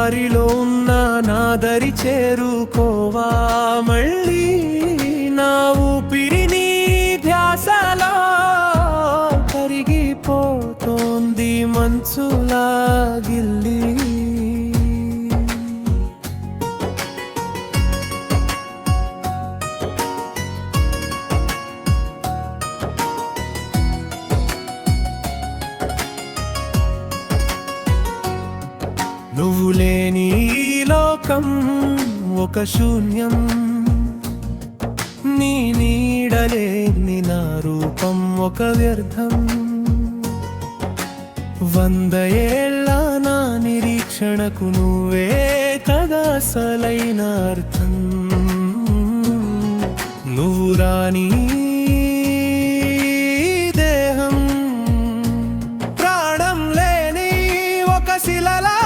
దారిలో ఉన్న నా దరి చేరుకోవా మళ్ళీ నా ఊపిరిని ధ్యాసలో కరిగిపోతోంది మంచులా గిల్లి నువ్వు లేని ఈ లోకం ఒక శూన్యం నీ నీడలేని నా రూపం ఒక వ్యర్థం 100 ఏళ్ళ నా నిరీక్షణకు నువ్వే కదా అసలైన అర్థం నువ్వు రాని దేహం ప్రాణం లేని ఒక శిలలా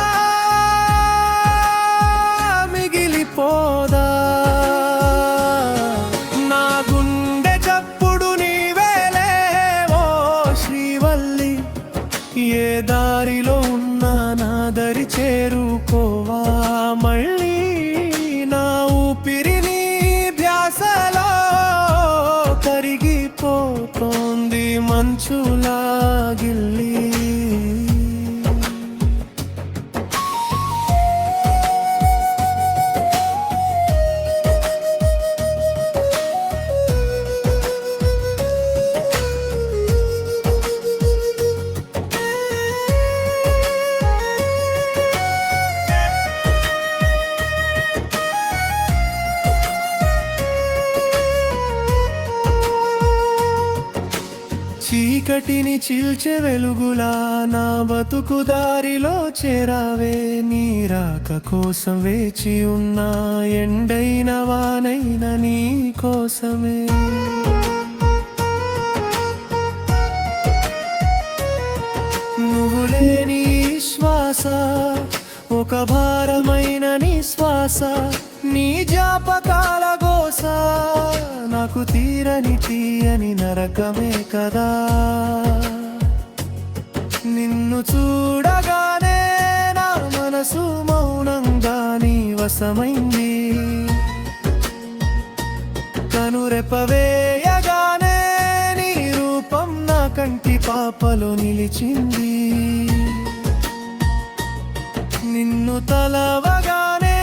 పోదా నా గుండె చప్పుడు నీవేలే ఓ శ్రీవల్లి ఏ దారిలో ఉన్నా నా దరి చేరుకోవా మళ్ళీ నా ఊపిరిని ధ్యాసలో కరిగిపోతోంది మంచులా గిల్లి చీకటిని చీల్చే వెలుగులా నా బతుకు దారిలో చేరావే నీ రాక కోసం వేచి ఉన్నా ఎండైన వానైన నీ కోసమే నువ్వు లేని శ్వాస ఒక భారమైన నీ శ్వాస నీ జ్ఞాపకాల గోస నాకు తీరని తీయని నరకమే కదా నిన్ను చూడగానే నా మనసు మౌనంగా నీ వశమైంది కనురెపవేయగానే నీ రూపం నా కంటి పాపలో నిలిచింది నిన్ను తలవగానే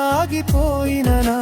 ఆగిపోయిన నా